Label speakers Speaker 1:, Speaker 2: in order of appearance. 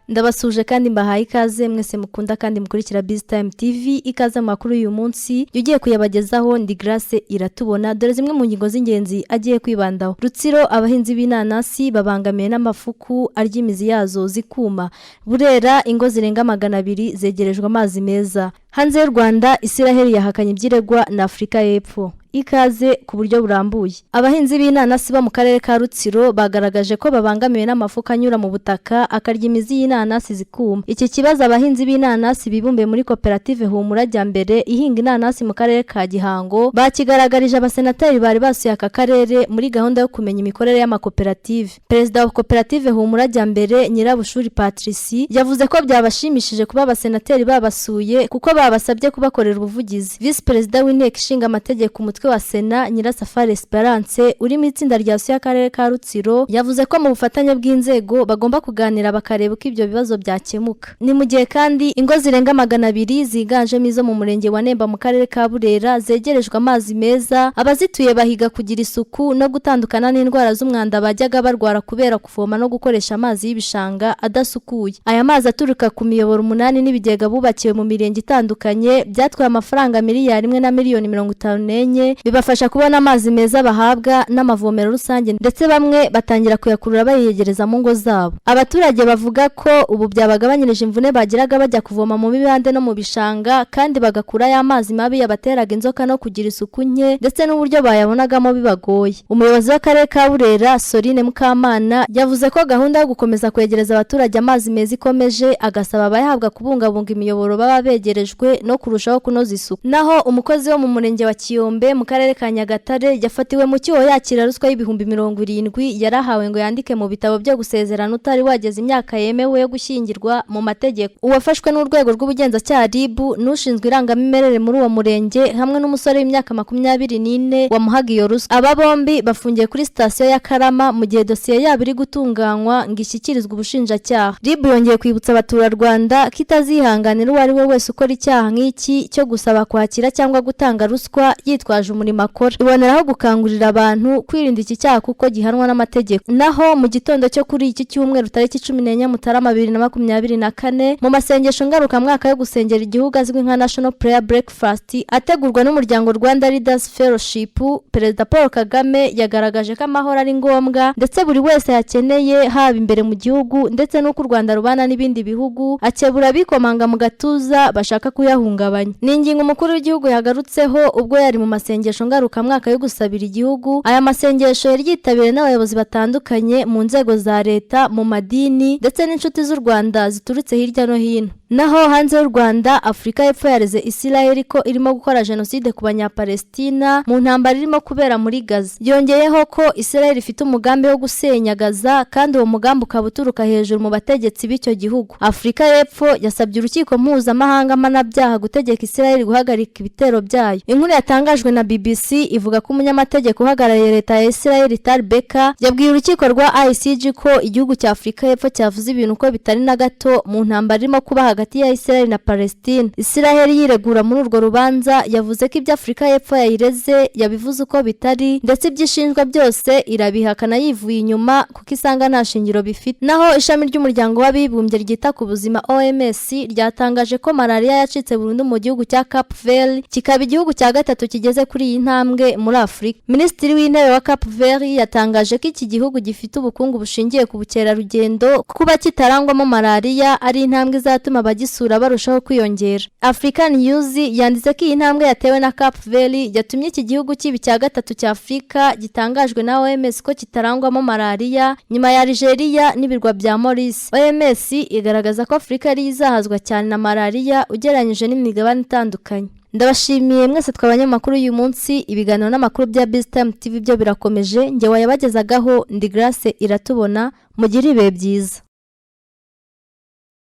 Speaker 1: Ndabasuje kandi mbahaye ikaze mwese mukunda kandi mukurikira BizTime TV. Ikaze makuru uyu munsi yugiye kuyabagezaho ndi Grace Iratubona. Dore zimwe mu ngingo z'ingenzi agiye kwibandaho. Rutsiro, abahinzi b'inanasi babangamiye n'amafuku aryimizi yazo zikuma. Burera, ingo zirenga 200 zegerejwe amazi meza. Hanze y'u Rwanda, Isiraheli yahakanye ibyiregwa na Afrika y'Epfo. Ikaze ku buryo burambuye. Abahinzi b'inanasi bo mu karere ka Rutsiro bagaragaje ko babangamiwe n'amafuka anyura mu butaka akarya imizi y'inanasi zikuma. Iki kibazo abahinzi b'inanasi bibumbiye muri koperative Humura Jyambere ihinga inanasi mu karere ka Gihango bakigaragarije abasenateri bari basuye aka karere muri gahunda yo kumenya imikorere y'amakoperative. Perezida wa koperative Humura Jyambere Nyirabushuri Patricie yavuze ko byabashimishije kuba abasenateri babasuye kuko babasabye kubakorera ubuvugizi. Vice Perezida w'inteko ishinga amategeko umutwe wa Sena Nyirasafari Esperance uri mu itsinda rya suya karere ka Rutsiro yavuze ko mu bufatanye bw'inzego bagomba kuganira bakareba uko ibyo bibazo byakemuka. Ni mu gihe kandi ingo zirenga 200 ziganjemo izo mu murenge wa Nemba mu karere ka Burera zegerejwe amazi meza, abazituye bahiga kugira isuku no gutandukana n'indwara z'umwanda bajyaga barwara kubera kuvoma no gukoresha amazi y'ibishanga adasukuye. Aya mazi aturuka ku miyoboro 8 n'ibigega bubakiwe mu mirenge itandukanye byatwaye amafaranga miliyari 1 na miliyoni 54 bibafasha kubona amazi meza bahabwa n'amavomero rusange ndetse bamwe batangira kuyakurura bayegereza mu ngo zabo. Abaturage bavuga ko ubu byabagabanyirije imvune bagiraga bajya kuvoma mu bibande no mu bishanga kandi bagakura ya mazi mabi yabateraga inzoka no kugira isuku nke ndetse n'uburyo bayabonagamo bibagoye. Umuyobozi w'akarere ka Burera Sorine Mukamana yavuze ko gahunda yo gukomeza kwegereza abaturage amazi meza ikomeje, agasaba abayahabwa kubungabunga imiyoboro baba begerejwe no kurushaho kunoza isuku. Naho umukozi wo mu murenge wa Kiyombe mu karere ka Nyagatare yafatiwe mu cyoho yakira ruswa y'ibihumbi 70 yarahawe ngo yandike mu bitabo byo gusezerana utari wageze imyaka yemewe yo gushyingirwa mu mategeko. Uwafashwe n'urwego rw'ubugenzacyaha RIB n'ushinzwe irangamimerere muri uwo murenge hamwe n'umusore w'imyaka 24 wamuhaga iyo ruswa. Aba bombi bafungiye kuri sitasiyo ya Karama mu gihe dosiye yabo iri gutunganywa ngo ishyikirizwe ubushinjacyaha. RIB yongeye kwibutsa abaturarwanda kitazihanganira uwo ari we wese ukora icyaha nk'iki cyo gusaba kwakira cyangwa gutanga ruswa yitwaje umurimo akora. Iboneraho gukangurira abantu kwirinda iki cyaha kuko gihanwa n'amategeko. Naho mu gitondo cyo kuri iki cyumweru tariki 14 Mutarama 2024 mu masengesho ngaruka mwaka yo gusengera igihugu azwi nka National Prayer Breakfast ategurwa n'umuryango Rwanda Leaders Fellowship, Perezida Paul Kagame yagaragaje ko amahoro ari ngombwa ndetse buri wese yakeneye haba imbere mu gihugu ndetse n'uko u Rwanda rubana n'ibindi bihugu, akebura bikomanga mu gatuza bashaka kuyahungabanya. Ni ingingo umukuru w'igihugu yagarutseho ubwo yari mu masengesho ngaruka mwaka yo gusabira igihugu. Aya masengesho yari yitabiriwe n'abayobozi batandukanye mu nzego za leta, mu madini ndetse n'inshuti z'u Rwanda ziturutse hirya no hino. Naho hanze y'u Rwanda, Afrika y'Epfo yareze Isiraheli ko irimo gukora jenoside ku banyapalestina mu ntambara irimo kubera muri Gaza. Yongeyeho ko Isiraheli ifite umugambi wo gusenya Gaza kandi uwo mugambi ukaba uturuka hejuru mu bategetsi b'icyo gihugu. Afrika y'Epfo yasabye urukiko mpuzamahanga mpanabyaha gutegeka Isiraheli guhagarika ibitero byayo. Inkuru yatangajwe na BBC ivuga ko umunyamategeko uhagarariye leta ya Isiraheli Tal Beka yabwiye urukiko rwa ICJ ko igihugu cya Afrika y'Epfo cyavuze ibintu ko bitari na gato mu ntambara irimo kuba hagati ya Isiraheli na Palestine. Isiraheli yiregura muri urwo rubanza yavuze ko ibyo Afrika y'Epfo yayireze yabivuze uko bitari ndetse ibyishinjwa byose irabihakana yivuye inyuma kuko isanga nta shingiro bifite. Naho ishami ry'umuryango w'abibumbye ryita ku buzima OMS ryatangaje ko malaria yacitse burundu mu gihugu cya Cape Verde, kikaba igihugu cya gatatu kigeze kuri iyi ntambwe muri Afrika. Minisitiri w'intebe wa Cape Verde yatangaje ko iki gihugu gifite ubukungu bushingiye ku bukerarugendo, kuba kitarangwamo malaria ari intambwe izatuma abagisura barushaho kwiyongera. African News yanditse ko iyi ntambwe yatewe na Cape Verde yatumye iki gihugu kiba icya gatatu cya Afrika gitangajwe na OMS ko kitarangwamo malaria nyuma ya Algeria n'ibirwa bya Maurice. OMS igaragaza ko Afrika ari izahazwa cyane na malaria ugereranyije n'imigabane itandukanye. Ndabashimiye mwese tw'abanyamakuru uyu munsi. Ibiganiro n'amakuru bya BizTime TV byo birakomeje. Nge wayabagezagaho ndi Grace Iratubona. Mugire ibihe byiza.